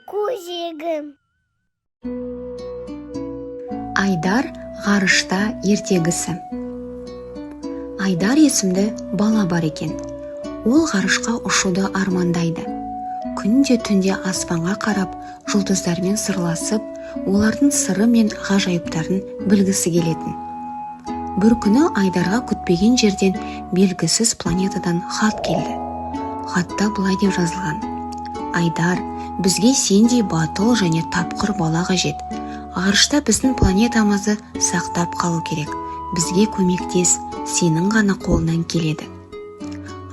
көжегім. Айдар ғарышта ертегісі. Айдар есімді бала бар екен. Ол ғарышқа ұшуды армандайды. Күнде түнде аспанға қарап, жұлдыздармен сырласып, олардың сыры мен ғажайыптарын білгісі келетін. Бір күні Айдарға күтпеген жерден белгісіз планетадан хат келді. Хатта былай деп жазылған: Айдар, бізге сендей батыл және тапқыр бала қажет. Ғарышта біздің планетамызды сақтап қалу керек. Бізге көмектес, сенің ғана қолынан келеді.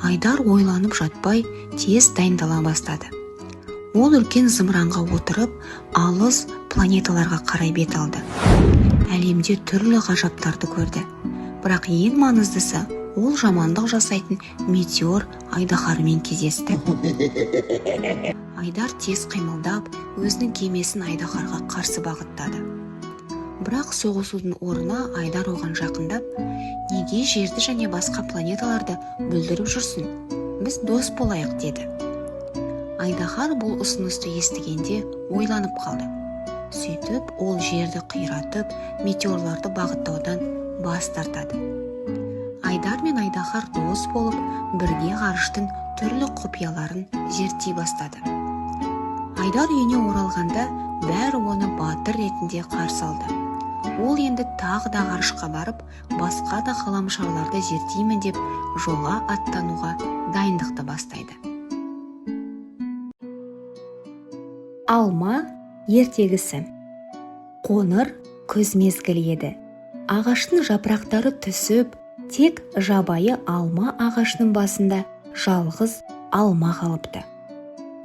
Айдар ойланып жатпай, тез дайындала бастады. Ол үлкен зымыранға отырып, алыс планеталарға қарай бет алды. Әлемде түрлі ғажаптарды көрді. Бірақ ең маңыздысы, ол жамандық жасайтын метеор айдаһарымен кездесті. Айдар тез қимылдап, өзінің кемесін айдаһарға қарсы бағыттады. Бірақ соғысудың орнына Айдар оған жақындап, неге жерді және басқа планеталарды бүлдіріп жүрсің? Біз дос болайық, деді. Айдаһар бұл ұсынысты естігенде ойланып қалды. Сөйтіп, ол жерді қиратып, метеорларды бағыттаудан бас тартады. Айдар мен айдаһар дос болып, бірге ғарыштың түрлі құпияларын зерттей бастады. Айдар үйіне оралғанда, бәрі оны батыр ретінде қарсы алды. Ол енді тағы да ғарышқа барып, басқа да ғаламшарларды зерттеймін деп жолға аттануға дайындықты бастайды. Алма ертегісі. Қоңыр күз мезгілі еді. Ағаштың жапырақтары түсіп, тек жабайы алма ағашының басында жалғыз алма қалыпты.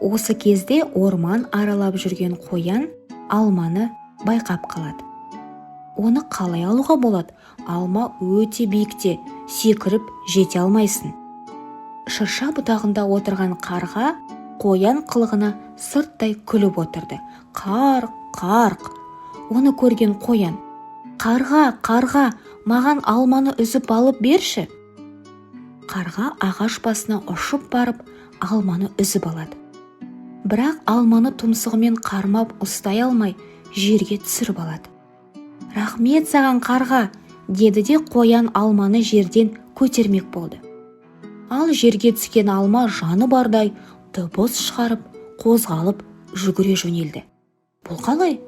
Осы кезде орман аралап жүрген қоян алманы байқап қалады. Оны қалай алуға болады? Алма өте биікте, секіріп жете алмайсың. Шырша бұтағында отырған қарға қоян қылығына сырттай күліп отырды. Қарқ. Оны көрген қоян: Қарға, маған алманы үзіп алып берші. Қарға ағаш басына ұшып барып, алманы үзіп алады. Бірақ алманы тұмсығымен қармап ұстай алмай, жерге түсіріп алады. Рахмет саған, қарға, деді де қоян алманы жерден көтермек болды. Ал жерге түскен алма жаны бардай дыбыс шығарып, қозғалып, жүгіре жөнелді. Бұл қалай?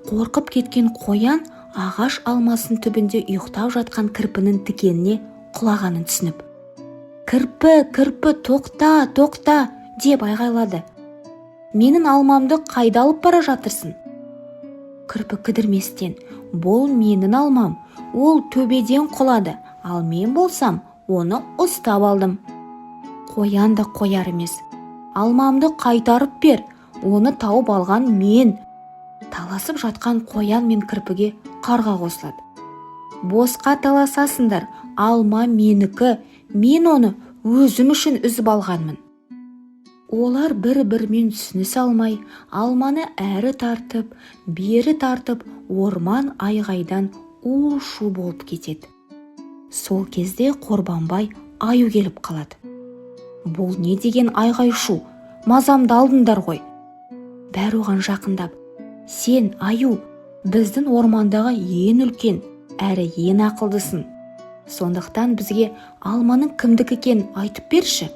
Қорқып кеткен қоян ағаш алмасын түбінде ұйықтап жатқан кірпінің тікеніне құлағанын түсініп: Кірпі, тоқта, деп айғайлады. Менің алмамды қайда алып бара жатырсың? Кірпі кідірместен: Бұл менің алмам, ол төбеден құлады, ал мен болсам, оны ұстап алдым. Қоян да қояр емес: Алмамды қайтарып бер, оны тауып алған мен. Таласып жатқан қоян мен кірпіге қарға қосылады. Босқа таласасыңдар, алма менікі, мен оны өзім үшін үзіп алғанмын. Олар бір-бірімен түсінісе алмай, алманы әрі тартып, бері тартып, орман айғайдан у-шу болып кетеді. Сол кезде Қорбанбай Аю келіп қалады. Бұл не деген айғай-шу? Мазамды алдыңдар ғой. Бәрі оған жақындап: Сен, Аю, біздің ормандағы ең үлкен, әрі ең ақылдысың. Сондықтан бізге алманың кімдікі екенін айтып берші.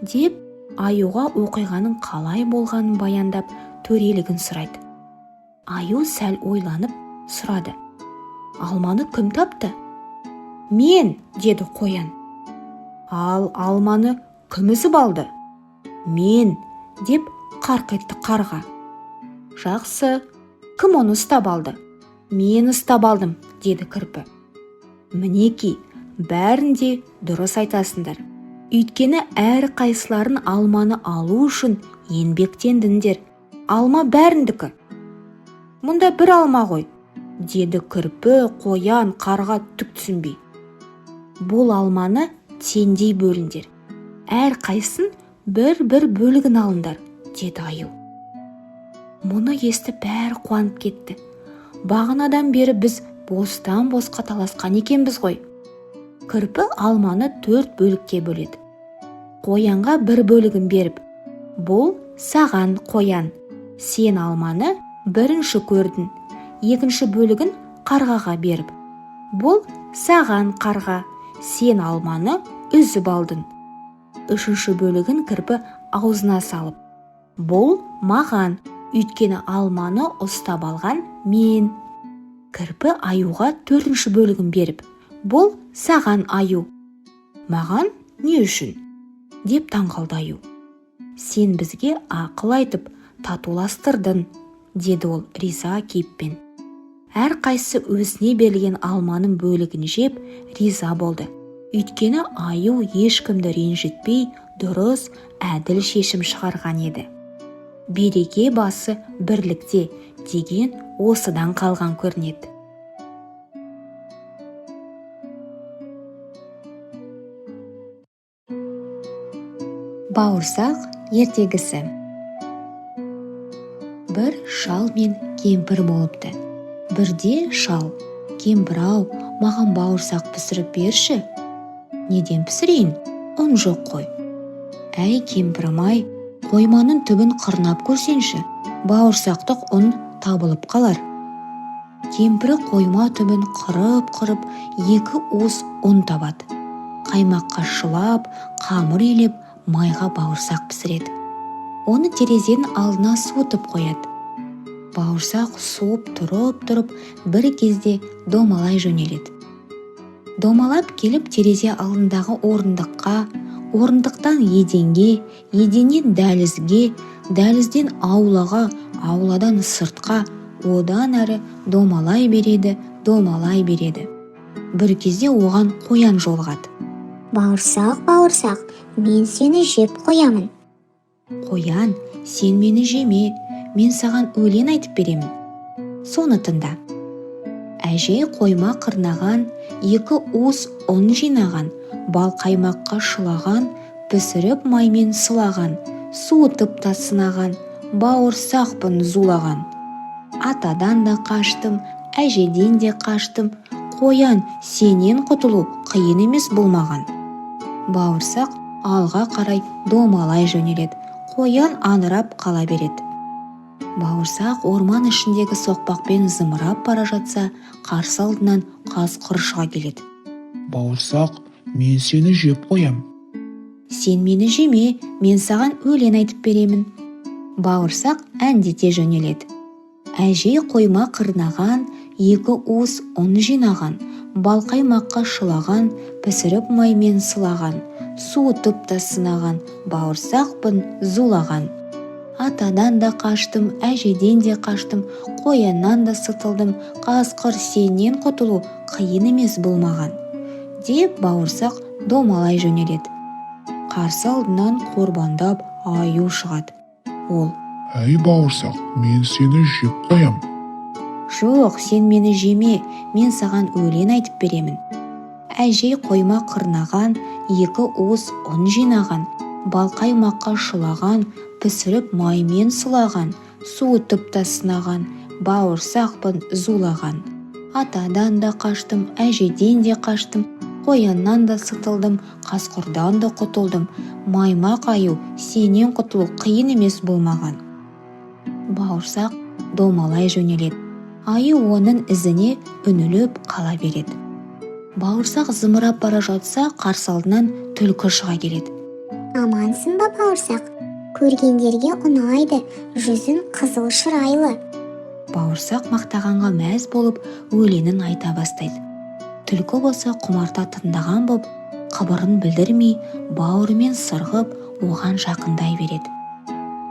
Деп Аюға оқиғаның қалай болғанын баяндап, төрелігін сұрайды. Аю сәл ойланып сұрады: Алманы кім тапты? Мен, деді қоян. Ал алманы кім үзіп алды? Мен, деп қарқ етті қарға. Жақсы, кім оны ұстап алды? Мен ұстап алдым, деді кірпі. Мінеки, бәрін де дұрыс айтасыңдар. Өйткені әр қайсыларын алманы алу үшін еңбектендіңдер. Алма бәріндікі. Мұнда бір алма ғой, деді кірпі, қоян, қарға түк түсінбей. Бұл алманы теңдей бөліңдер. Әр қайсын бір-бір бөлігін алыңдар, деді Аю. Мұны естіп бәрі қуанып кетті. Бағанадан бері біз бостан-босқа таласқан екенбіз ғой. Кірпі алманы 4 бөлікке бөледі. Қоянға 1 бөлігін беріп: Бұл саған, қоян, Сен алманы бірінші көрдің, екінші бөлігін қарғаға беріп. Бұл саған қарға, сен алманы үзіп алдың. Үшінші бөлігін кірпі аузына салып. Бұл маған, өйткені алманы ұстап алған мен. Кірпі аюға төртінші бөлігін беріп. Бұл саған аю. Маған не үшін? Деп таңқалды аю. Сен бізге ақыл айтып, татуластырдың, деді ол риза кейіппен. Әрқайсысы өзіне берілген алманың бөлігін жеп, риза болды. Өйткені аю ешкімді ренжітпей, дұрыс, әділ шешім шығарған еді. Береке басы бірлікте деген осыдан қалған көрінеді. Бауырсақ ертегісі. Бір шал мен кемпір болыпты. Бірде шал: кемпір-ау, маған бауырсақ пісіріп берші. Неден пісірейін? Ұн жоқ қой. Әй кемпірім-ай, қойманың түбін қырнап көрсенші, бауырсақтық ұн табылып қалар. Кемпірі қойма түбін қырып-қырып, 2 уыс ұн табады. Қаймаққа шылап, қамыр елеп, майға бауырсақ пісіреді. Оны терезенің алдына суытып қояды. Бауырсақ суып тұрып, бір кезде домалай жөнеледі. Домалап келіп терезе алдындағы орындыққа, орындықтан еденге, еденнен дәлізге, дәлізден аулаға, ауладан сыртқа, одан әрі домалай береді. Бір кезде оған қоян жолығады. Бауырсақ, мен сені жеп қоямын. Қоян, сен мені жеме, мен саған өлең айтып беремін. Соны тыңда. Әже қойма қырнаған, 2 уыс ұн жинаған, бал қаймаққа шылаған, пісіріп маймен сылаған, суытып та сынаған, бауырсақпын зулаған. Атадан да қаштым, әжеден де қаштым, қоян, сенен құтылу қиын емес болмаған. Бауырсақ алға қарай домалай жөнеледі, қоян аңырап қала береді. Бауырсақ орман ішіндегі соқпақпен зымырап бара жатса, қарсы алдынан қасқыр шыға келеді. Бауырсақ, мен сені жеп қоям. Сен мені жеме, мен саған өлең айтып беремін. Бауырсақ әндете жөнеледі. Әже қойма қырнаған, 2 уыс ұн жинаған, бал қаймаққа шылаған, пісіріп маймен сылаған, суытып та сынаған, бауырсақпын зулаған. Атадан да қаштым, әжеден де қаштым, қояннан да сытылдым, қасқыр, сенен құтылу қиын емес болмаған. Деп бауырсақ домалай жөнеледі. Қарсы алдынан қорбандап аю шығады. Ол: Әй бауырсақ, мен сені жеп қоям. Жоқ, сен мені жеме, мен саған өлең айтып беремін. Әже қойма қырнаған, 2 уыс ұн жинаған, бал қаймаққа шылаған, пісіріп маймен сылаған, суытып та сынаған, бауырсақпын зулаған. Атадан да қаштым, әжеден де қаштым, қояннан да сытылдым, қасқырдан да құтылдым, маймақ аю, сенен құтылу қиын емес болмаған. Бауырсақ домалай жөнеледі. Аю оның ізіне үңіліп қала береді. Бауырсақ зымырап бара жатса, қарсы алдынан түлкі шыға келеді. Амансың ба бауырсақ? Көргендерге ұнайды, жүзің қызыл шырайлы. Бауырсақ мақтағанға мәз болып, өлеңін айта бастайды. Түлкі болса құмарта тыңдаған боп, қыбырын білдірмей, бауырымен сырғып, оған жақындай береді.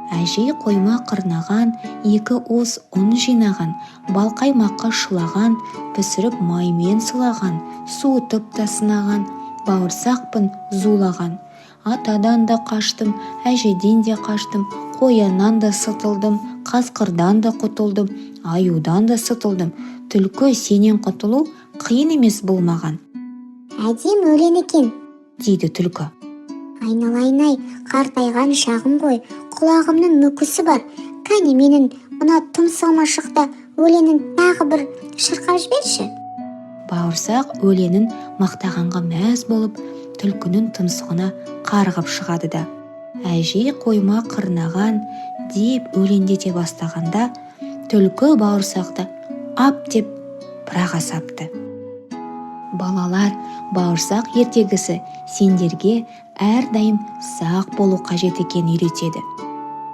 Әже қойма қырнаған, 2 уыс ұн жинаған, бал қаймаққа шылаған, пісіріп маймен сылаған, суытып та сынаған, бауырсақпын зулаған. Атадан да қаштым, әжеден де қаштым, қояннан да сытылдым, қасқырдан да құтылдым, аюдан да сытылдым, түлкі, сенен құтылу қиын емес болмаған. Әдем өлең екен, дейді түлкі. Айналайын-ай, қартайған шағым ғой, құлағымның мүкісі бар. Кәне менің мына тұмсығыма шықта өлеңін тағы бір шырқап жіберші. Бауырсақ өлеңін мақтағанға мәз болып, түлкінің тұмсығына қарғып шығады да: Әже қойма қырнаған, деп өлендете бастағанда түлкі бауырсақты ап деп бір-ақ асапты. Балалар, бауырсақ ертегісі сендерге әрдайым сақ болу қажет екенін үйретеді.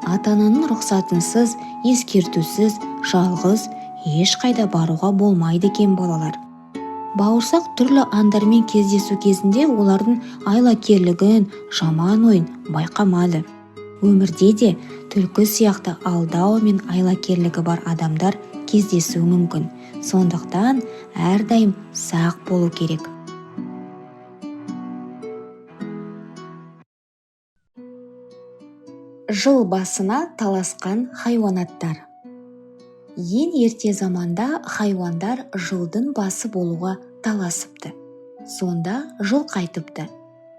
Ата-ананың рұқсатынсыз, ескертусіз, жалғыз ешқайда баруға болмайды екен балалар. Бауырсақ түрлі аңдармен кездесу кезінде олардың айлакерлігін, жаман ойын байқамады. Өмірде де түлкі сияқты алдау мен айлакерлігі бар адамдар кездесуі мүмкін. Сондықтан әрдайым сақ болу керек. Жыл басына таласқан хайуанаттар. Ең ерте заманда хайуандар жылдың басы болуға таласыпты. Сонда жыл қайтыпты.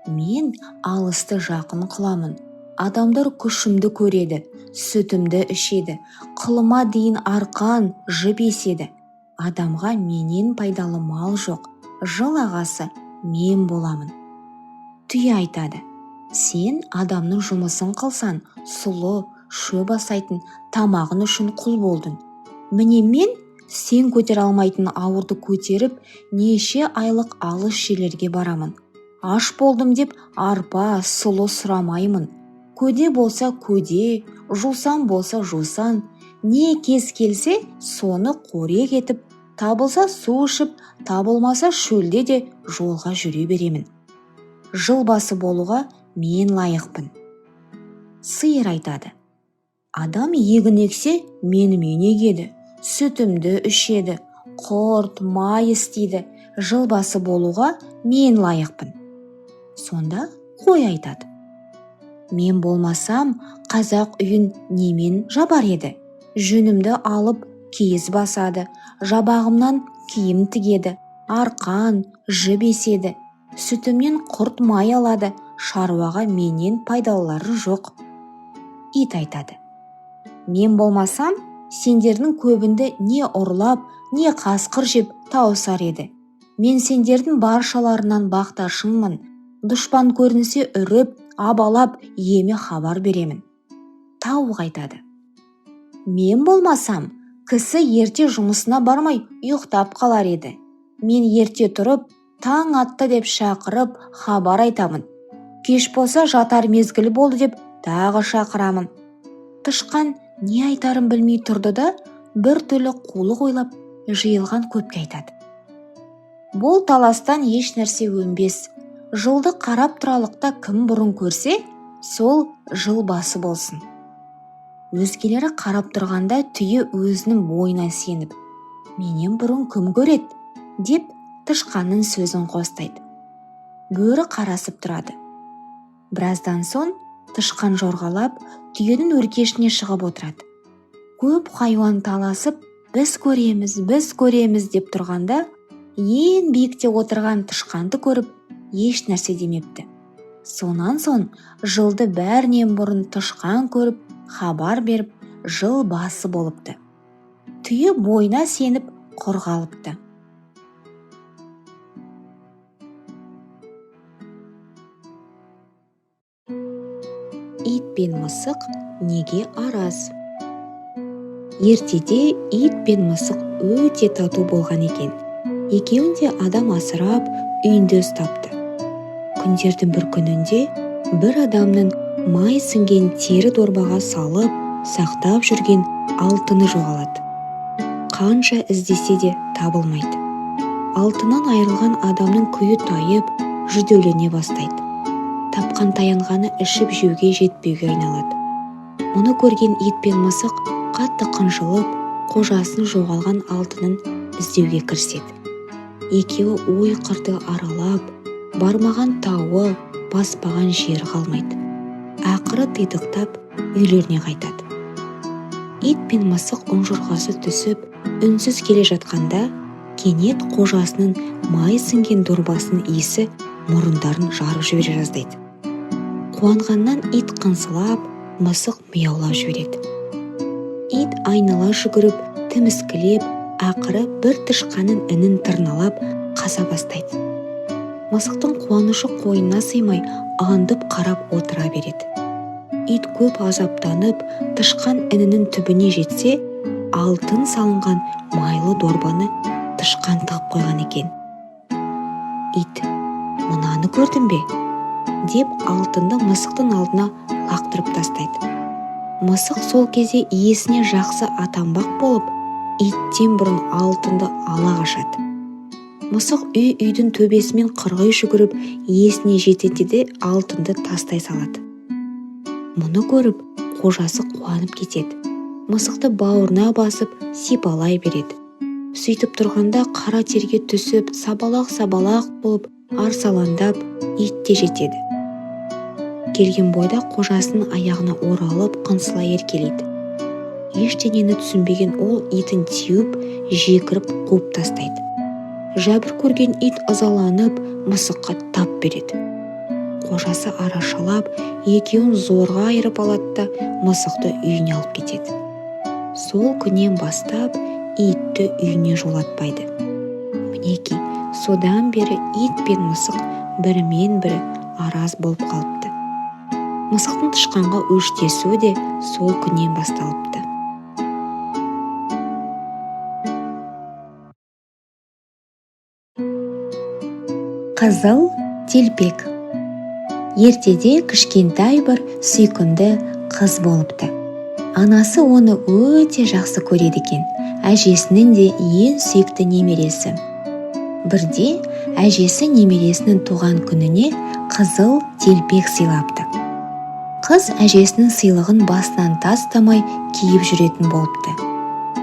Мен алысты жақын қыламын. Адамдар күшімді көреді, сүтімді ішеді, қылыма дейін арқан, жіп еседі. Адамға менен пайдалы мал жоқ, жыл ағасы мен боламын. Түйе айтады: сен адамның жұмысын қылсан, сұлы, шөп асайтын, тамағын үшін құл болдың. Міне мен сен көтер алмайтын ауырды көтеріп, неше айлық алыс жерлерге барамын. Аш болдым деп арпа, сұлы сұрамаймын. Көде болса көде, жусан болса жусан, не кез келсе соны қорек етіп, табылса су ішіп, табылмаса шөлде де жолға жүре беремін. Жыл басы болуға мен лайықпын. Сиыр айтады: адам егін ексе, менімен егеді, сүтімді ішеді, құрт, май істейді, жыл басы болуға мен лайықпын. Сонда қой айтады: мен болмасам, қазақ үйін немен жабар еді? Жүнімді алып киіз басады, жабағымнан киім тігеді, арқан, жіп еседі, сүтімнен құрт май алады, шаруаға менен пайдалылары жоқ. Ит айтады: мен болмасам, сендердің көбінді не ұрлап, не қасқыр жеп тауысар еді. Мен сендердің баршаларынан бақташыңмын, дұшпан көрінсе үріп, абалап, еме хабар беремін. Тауық айтады: мен болмасам, кісі ерте жұмысына бармай ұйықтап қалар еді. Мен ерте тұрып, таң атты деп шақырып, хабар айтамын. Кеш болса жатар мезгіл болды деп тағы шақырамын. Тышқан не айтарын білмей тұрды да, бір түрлі қулық ойлап, жиылған көпке айтады: бұл таластан еш нәрсе өнбес. Жылды қарап тұралықта кім бұрын көрсе, сол жыл басы болсын. Өзгелері қарап тұрғанда түйе өзінің бойына сеніп: менен бұрын кім көреді? Деп тышқанның сөзін қостайды. Бөрі қарасып тұрады. Біраздан соң тышқан жорғалап түйенің өркешіне шығып отырады. Көп хайуан таласып, біз көреміз деп тұрғанда, ең биікте отырған тышқанды көріп, еш нәрсе демепті. Сонан соң жылды бәрінен бұрын тышқан көріп, хабар беріп, жыл басы болыпты. Түйе бойына сеніп қорғалыпты. Ит пен мысық неге араз? Ертеде ит пен мысық өте тату болған екен. Екеуін де адам асырап, үйінде ұстапты. Күндердің бір күнінде бір адамның май сіңген тері дорбаға салып, сақтап жүрген алтыны жоғалады. Қанша іздесе де табылмайды. Алтыннан айырылған адамның күйі тайып, жүдеулене бастайды. Тапқан таянғаны ішіп жеуге жетпеуге айналады. Мұны көрген ит пен мысық қатты қынжылып, қожасын жоғалған алтынын іздеуге кіріседі. Екеуі ой қырды аралап, бармаған тауы, баспаған жері қалмайды. Ақыры титықтап үйлеріне қайтады. Ит пен мысық ұнжырғасы түсіп, үнсіз келе жатқанда, кенет қожасының май сіңген дорбасының иісі мұрындарын жарып жібере жаздайды. Қуанғаннан ит қынсылап, мысық мияулап жібереді. Ит айнала жүгіріп, тіміскілеп, ақыры бір тышқанның інін тырналап қаса бастайды. Мысықтың қуанышы қойнына сыймай, аңдып қарап отыра береді. ит көп азаптанып тышқан інінің түбіне жетсе, алтын салынған майлы дорбаны тышқан тығып қойған екен. Ит: «Мынаны көрдің бе?» деп алтынды мысықтың алдына лақтырып тастайды. Мысық сол кезде иесіне жақсы атанбақ болып, иттен бұрын алтынды ала қашады. Мысық үйдің төбесімен қырғи жүгіріп, иесіне жетеді де алтынды тастай салады. Мұны көріп, қожасы қуанып кетеді. Мысықты бауырына басып, сипалай береді. Сөйтіп тұрғанда қара терге түсіп, сабалақ болып, арсаландап, ит те жетеді. Келген бойда қожасының аяғына оралып, қынсыла еркелейді. Ештеңені түсінбеген ол итін теуіп, жекіріп қуып тастайды. Жәбір көрген ит ызаланып, мысыққа тап береді. Қожасы арашалап, екеуін зорға айырып алады да мысықты үйіне алып кетеді. Сол күннен бастап итті үйіне жолатпайды. Мінекей, содан бері ит пен мысық бірімен бірі араз болып қалыпты. Мысықтың тышқанға өштесуі де сол күннен басталыпты. Қызыл телпек. Ертеде кішкентай бір сүйкімді қыз болыпты. Анасы оны өте жақсы көреді екен. Әжесінің де ең сүйікті немересі. Бірде әжесі немересінің туған күніне қызыл телпек сыйлапты. Қыз әжесінің сыйлығын басынан тастамай киіп жүретін болыпты.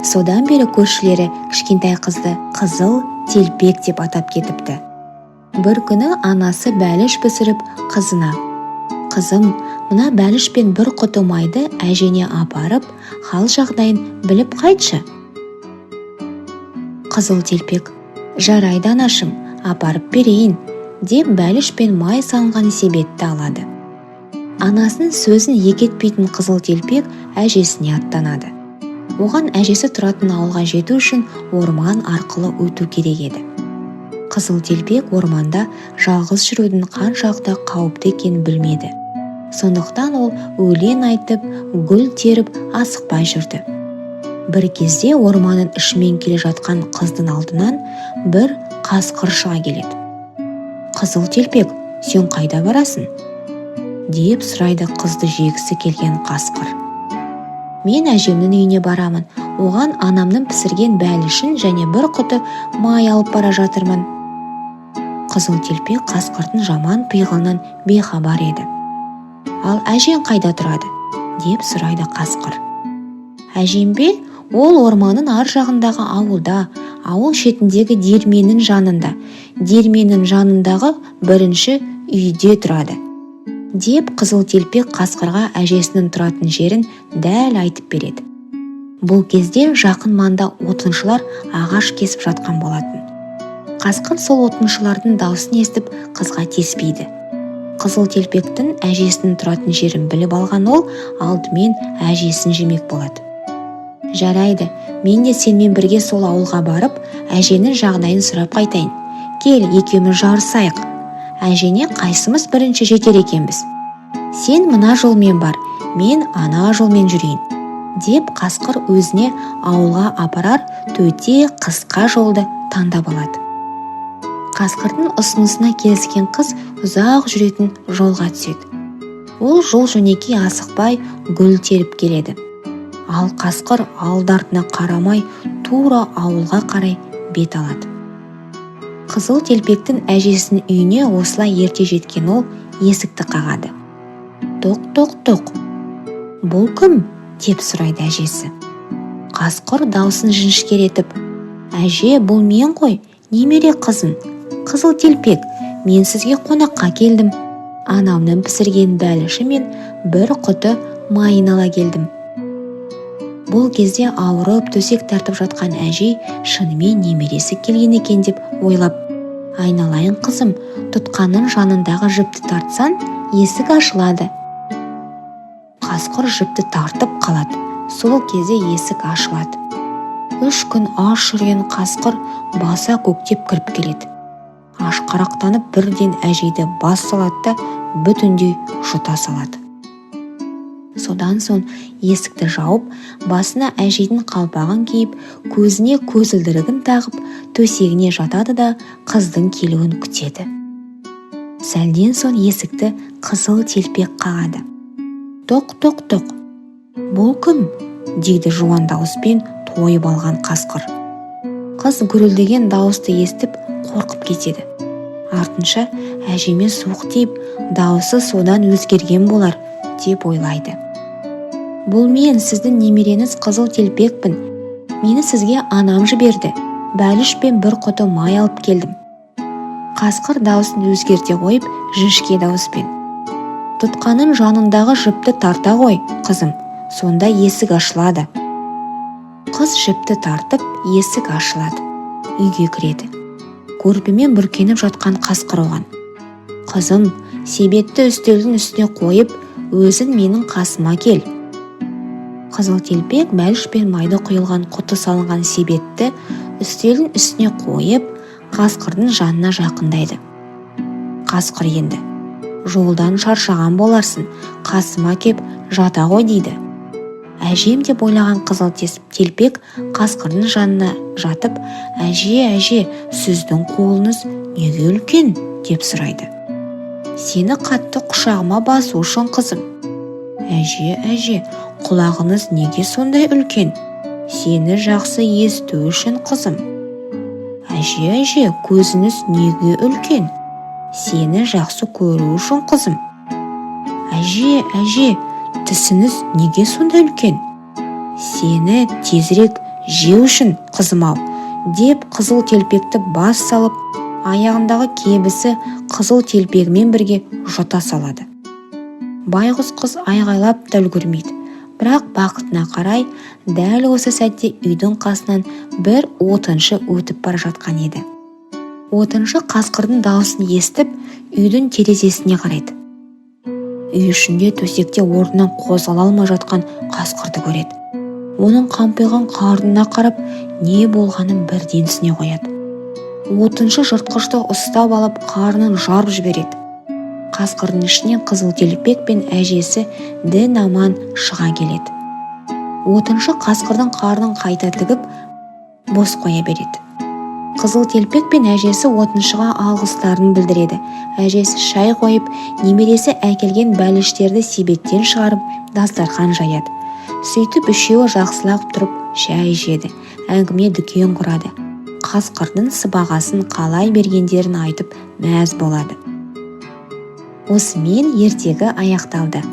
Содан бері көршілері кішкентай қызды қызыл телпек деп атап кетіпті. Бір күні анасы бәліш пісіріп қызына: «Қызым, мына бәлішпен бір құты майды әжене апарып, хал жағдайын біліп қайтшы». Қызыл телпек: «Жарайды анашым, апарып берейін», деп бәліш пен май салынған себетті алады. Анасының сөзін екетпейтін қызыл телпек әжесіне аттанады. Оған әжесі тұратын ауылға жету үшін орман арқылы өту керек еді. Қызыл телпек орманда жалғыз жүрудің қаншалықты қауіпті екенін білмеді. Сондықтан ол өлең айтып, гүл теріп асықпай жүрді. Бір кезде орманның ішімен келе жатқан қыздың алдынан бір қасқыр шыға келеді. «Қызыл телпек, сен қайда барасың?» деп сұрайды қызды жегісі келген қасқыр. «Мен әжемнің үйіне барамын. Оған анамның пісірген бәлішін және бір құты май алып бара жатырмын». Қызыл телпек қасқырдың жаман пиғылынан бейхабар еді. «Ал әжең қайда тұрады?» деп сұрайды қасқыр. «Әжем бе? Ол орманның ар жағындағы ауылда, ауыл шетіндегі диірменнің жанында. Диірменнің жанындағы бірінші үйде тұрады», деп қызыл телпек қасқырға әжесінің тұратын жерін дәл айтып береді. Бұл кезде жақын маңда отыншылар ағаш кесіп жатқан болатын. Қасқыр сол отыншылардың даусын естіп қызға теспейді. Қызыл телпектің әжесінің тұратын жерін біліп алған ол алдымен әжесін жемек болады. «Жарайды, мен де сенмен бірге сол ауылға барып, әженің жағдайын сұрап қайтайын. Кел, екеуміз жарысайық. Әжене қайсымыз бірінші жетер екенбіз. Сен мына жолмен бар, мен ана жолмен жүрейін», деп қасқыр өзіне ауылға апарар төте қысқа жолды таңдап алады. Қасқырдың ұсынысына келіскен қыз ұзақ жүретін жолға түседі. Ол жол жөнекей асықпай гүл теріп келеді. Ал қасқыр алды-артына қарамай тура ауылға қарай бет алады. Қызыл телпектің әжесінің үйіне осылай ерте жеткен ол есікті қағады. «Тоқ. Бұл кім?» деп сұрайды әжесі. Қасқыр даусын жіңішкеретіп: «Әже, бұл мен ғой, немере қызың. Қызыл телпек, мен сізге қонаққа келдім. Анамның пісірген бәліші мен бір құты майын ала келдім». Бұл кезде ауырып төсек тартып жатқан әжей шынымен немересі келген екен деп ойлап: «Айналайын қызым, тұтқанның жанындағы жіпті тартсаң, есік ашылады». Қасқыр жіпті тартып қалады. Сол кезде есік ашылады. 3 күн аш жүрген қасқыр баса көктеп кіріп келеді. Ашқарақтанып бірден әжейді бас салады да бүтіндей жұта салады. Содан соң есікті жауып, басына әжейдің қалпағын киіп, көзіне көзілдірігін тағып, төсегіне жатады да қыздың келуін күтеді. Сәлден соң есікті қызыл телпек қағады. «Тоқ, тоқ, тоқ. Бұл кім?» дейді жуан дауыспен тойып алған қасқыр. Қыз гүрілдеген дауысты естіп қорқып кетеді. Артынша әжеме суық тиіп, дауысы содан өзгерген болар деп ойлайды. «Бұл мен, сіздің немереңіз Қызыл Телпекпін. Мені сізге анам жіберді. Бәліш пен бір құты май алып келдім». Қасқыр дауысын өзгерте қойып, жіңішке дауыспен: «Тұтқаның жанындағы жіпті тарта қой, қызым, сонда есік ашылады». Қыз жіпті тартып, есік ашылады. Үйге кіреді. Көрпемен бүркеніп жатқан қасқыр оған: «Қызым, себетті үстелдің үстіне қойып, өзің менің қасыма кел». Қызыл Телпек бәліш пен майды құйылған құты салынған себетті үстелдің үстіне қойып, қасқырдың жанына жақындайды. Қасқыр енді: «Жолдан шаршаған боларсың, қасыма кеп жата ғой» дейді. Әжем деп ойлаған Қызыл Телпек қасқырдың жанына жатып: «Әже, сіздің қолыңыз неге үлкен?» деп сұрайды. «Сені қатты құшағыма басу үшін, қызым». Әже, құлағыңыз неге сондай үлкен?» «Сені жақсы есту үшін, қызым». Әже, көзіңіз неге үлкен?» «Сені жақсы көру үшін, қызым». Әже, тісіңіз неге сондай үлкен?» «Сені тезірек жеу үшін, қызым-ау», деп Қызыл Телпекті бас салып, аяғындағы кебісі Қызыл Телпегімен бірге жұта салады. Байғұс қыз айғайлап та үлгермейді. Бірақ бақытына қарай, дәл осы сәтте үйдің қасынан бір отыншы өтіп бара жатқан еді. Отыншы қасқырдың дауысын естіп, үйдің терезесіне қарайды. Үй ішінде төсекте орнынан қозғала алмай жатқан қасқырды көреді. Оның қампиған қарнына қарап, не болғанын бірден түсіне қояды. Отыншы жыртқышты ұстап алып, қарнын жарып жібереді. Қасқырдың ішінен Қызыл Телпек пен әжесі дін аман шыға келеді. Отыншы қасқырдың қарнын қайта тігіп, бос қоя береді. Қызыл Телпек пен әжесі отыншыға алғыстарын білдіреді. Әжесі шай қойып, немересі әкелген бәліштерді себеттен шығарып, дастархан жаяды. Сөйтіп үшеуі жақсылап тұрып шай жеді, әңгіме дүкен құрады. Қасқырдың сыбағасын қалай бергендерін айтып мәз болады. Осымен ертегі аяқталды.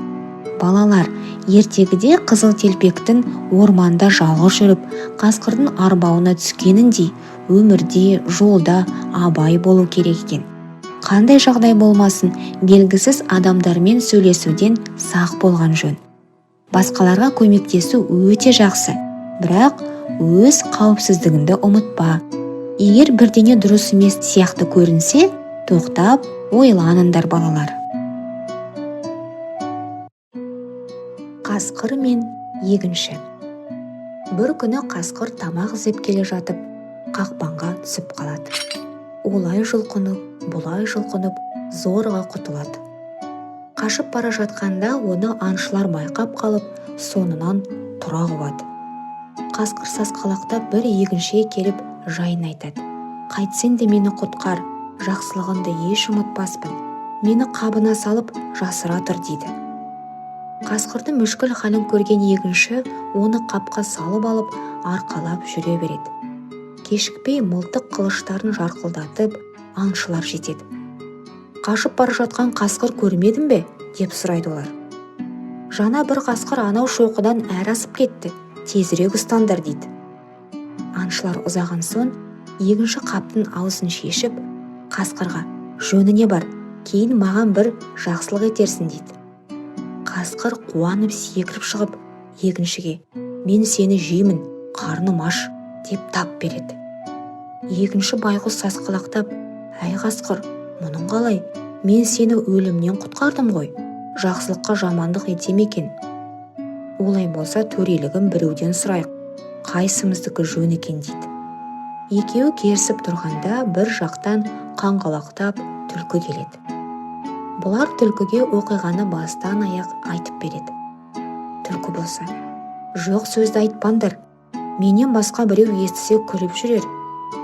Балалар, ертегіде Қызыл Телпектің орманда жалғыз жүріп, қасқырдың арбауына түскеніндей, өмірде, жолда абай болу керек екен. Қандай жағдай болмасын, белгісіз адамдармен сөйлесуден сақ болған жөн. Басқаларға көмектесу өте жақсы, бірақ өз қауіпсіздігіңді ұмытпа. Егер бірдеңе дұрыс емес сияқты көрінсе, тоқтап ойланыңдар, балалар. Қасқыр мен егінші. Бір күні қасқыр тамақ іздеп келе жатып, қақпанға түсіп қалады. Олай жұлқынып, бұлай жұлқынып, зорға құтылады. Қашып бара жатқанда оны аңшылар байқап қалып, соңынан тұра қуады. Қасқыр сасқалақтап бір егіншіге келіп жайын айтады. «Қайтсең де мені құтқар, жақсылығыңды еш ұмытпаспын. Мені қабына салып жасыра тұр» дейді. Қасқырдың мүшкіл халін көрген егінші оны қапқа салып алып, арқалап жүре береді. Кешікпей мылтық қылыштарын жарқылдатып, аңшылар жетеді. «Қашып бара жатқан қасқыр көрмедің бе?» деп сұрайды олар. «Жаңа бір қасқыр анау шоқыдан әрі асып кетті, тезірек ұстаңдар» дейді. Аңшылар ұзаған соң, егінші қаптың аузын шешіп, қасқырға «Жөні не бар, кейін маған бір жақсылық етерсің» дейді. Қасқыр қуанып секіріп шығып, егіншіге «Мен сені жеймін, қарным аш» деп тап береді. Егінші байғұс сасқалақтап «Әй қасқыр, мұның қалай? Мен сені өлімнен құтқардым ғой, жақсылыққа жамандық етем екен. Олай болса төрелігін біреуден сұрайық, қайсымыздікі жөн екен» дейді. Екеуі керісіп тұрғанда бір жақтан қаңғалақтап түлкі келеді. Бұлар түлкіге оқиғаны бастан аяқ айтып береді. түлкі болса. Жоқ сөзді айтпаңдар. Менен басқа біреу естісе күліп жүрер.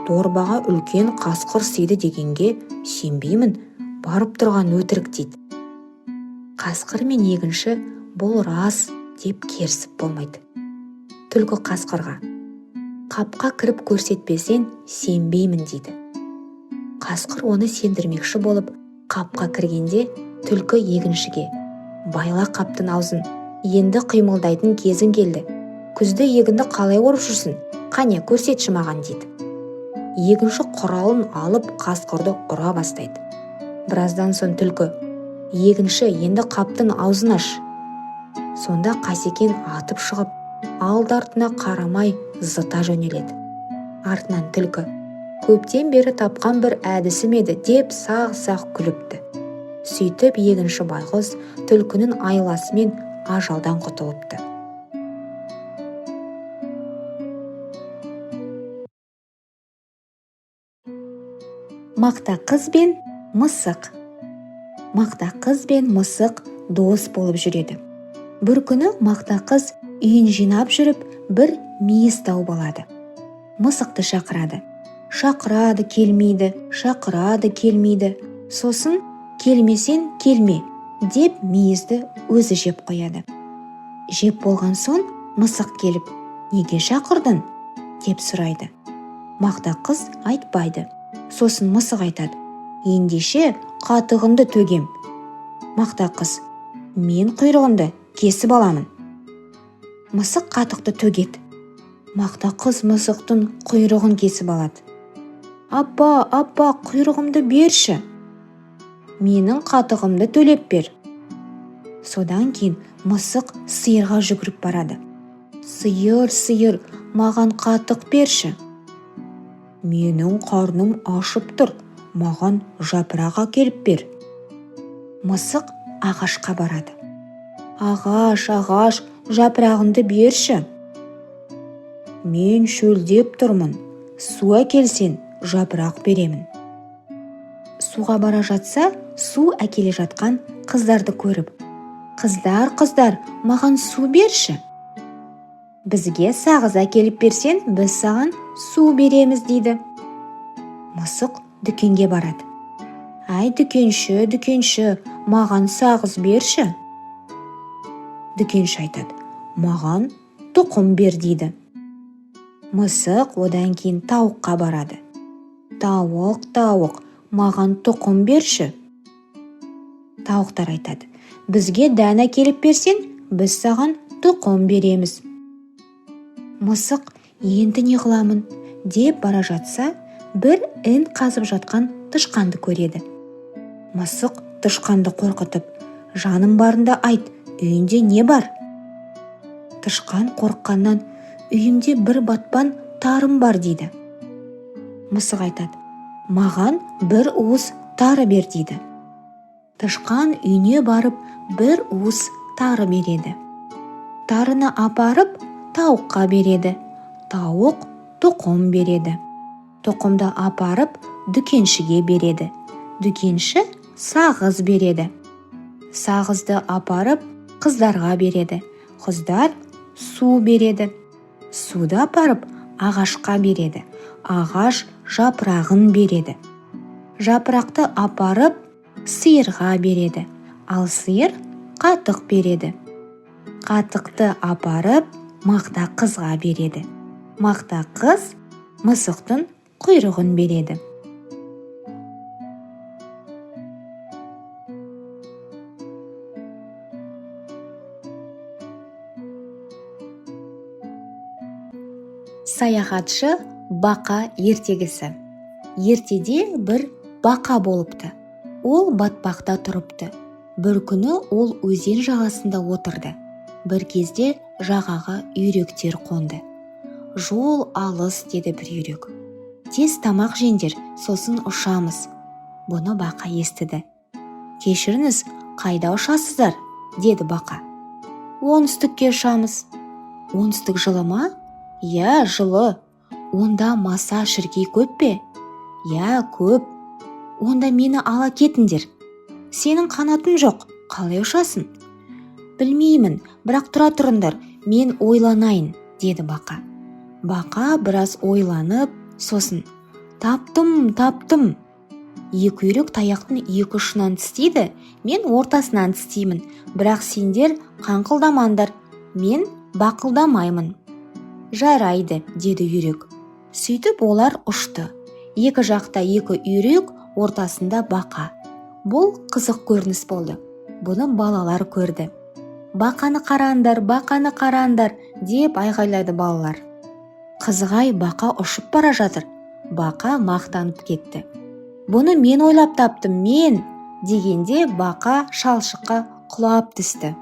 Дорбаға үлкен қасқыр сыйды дегенге сенбеймін, барып тұрған өтірік дейді. Қасқыр мен егінші бұл рас деп керсіп болмайды. Түлкі қасқырға: қапқа кіріп көрсетпесен сенбеймін дейді. Қасқыр оны сендірмекші болып қапқа кіргенде түлкі егіншіге: байла қаптың аузын, енді қимылдайтын кезің келді. Күзді егінді қалай орып жүрсің? Қане, көрсетші маған дейді. Егінші құралын алып қасқырды ұра бастайды. Біраздан соң түлкі: егінші, енді қаптың аузын аш. Сонда Қасекең атып шығып, алды-артына қарамай зыта жөнеледі. Артынан түлкі: көптен бері тапқан бір әдісім еді деп сақ-сақ күліпті. Сөйтіп егінші байғұс түлкінің айласымен ажалдан құтылыпты. Мақта қыз бен мысық. Мақта қыз бен мысық дос болып жүреді. Бір күні мақта қыз үйін жинап жүріп, бір мейіз тауып алады. Мысықты шақырады. Шақырады, келмейді, шақырады, келмейді. Сосын келмесен келме деп мейізді өзі жеп қояды. Жеп болған соң мысық келіп: неге шақырдың деп сұрайды. Мақта қыз айтпайды. Сосын мысық айтады: ендеше қатығынды төгем. Мақта қыз: мен құйрығынды кесіп аламын. Мысық қатықты төгеді. Мақта қыз мысықтың құйрығын кесіп алады. Апа, құйрығымды берші. Менің қатығымды төлеп бер. Содан кейін мысық сиырға жүгіріп барады. Сиыр, маған қатық берші. Менің қарным ашып тұр, маған жапырақ әкеліп бер. Мысық ағашқа барады. Ағаш, жапырағынды берші. Мен шөлдеп тұрмын, су әкелсен жапырақ беремін. Суға бара жатса, су әкеле жатқан қыздарды көріп: Қыздар, маған су берші. Бізге сағыз әкеліп берсен, біз саған су береміз дейді. Мысық дүкенге барады. Ай, дүкенші, маған сағыз берші. Дүкенші айтады: маған тұқым бер дейді. Мысық одан кейін тауыққа барады. Тауық, маған тұқым берші. Тауықтар айтады: бізге дән әкеліп берсен, біз саған тұқым береміз. Мысық енді не қыламын деп бара жатса, бір ін қазып жатқан тышқанды көреді. Мысық тышқанды қорқытып: жаным барында айт, үйінде не бар? Тышқан қорыққаннан: үйімде бір батпан тарым бар дейді. Мысық айтады: маған бір уыс тары бер дейді. Тышқан үйіне барып бір уыс тары береді. Тарыны апарып тауыққа береді. Тауық тұқым береді. Тұқымды апарып дүкеншіге береді. Дүкенші сағыз береді. Сағызды апарып қыздарға береді. Қыздар су береді. Суды апарып ағашқа береді. Ағаш жапырағын береді. Жапырақты апарып сиырға береді. Ал сиыр қатық береді. Қатықты апарып мақта қызға береді. Мақта қыз мысықтың құйрығын береді. Саяхатшы бақа ертегісі. Ертеде бір бақа болыпты. Ол батпақта тұрыпты. Бір күні ол өзен жағасында отырды. Бір кезде жағаға үйректер қонды. Жол алыс, деді бір үйрек. Тез тамақ жеңдер, сосын ұшамыз. Бұны бақа естіді. Кешіріңіз, қайда ұшасыздар? Деді бақа. Оңтүстікке ұшамыз. Оңтүстік жылы ма? Я, жылы. Онда маса шіркей көп пе? Я, көп. Онда мені ала кетіңдер. Сенің қанатың жоқ, қалай ұшасың? Білмеймін, бірақ тұра тұрыңдар, мен ойланайын, деді бақа. Бақа біраз ойланып, сосын: таптым. Екі үйрек таяқтың екі ұшынан тістейді, мен ортасынан тістеймін, бірақ сендер қаңқылдамаңдар, мен бақылдамаймын. Жарайды, деді үйрек. Сөйтіп олар ұшты. Екі жақта екі үйрек, ортасында бақа. Бұл қызық көрініс болды. Бұны балалар көрді. Бақаны қараңдар, деп айғайлады балалар. Қызығай, бақа ұшып бара жатыр. Бақа мақтанып кетті. Бұны мен ойлап таптым, мен, дегенде бақа шалшыққа құлап түсті.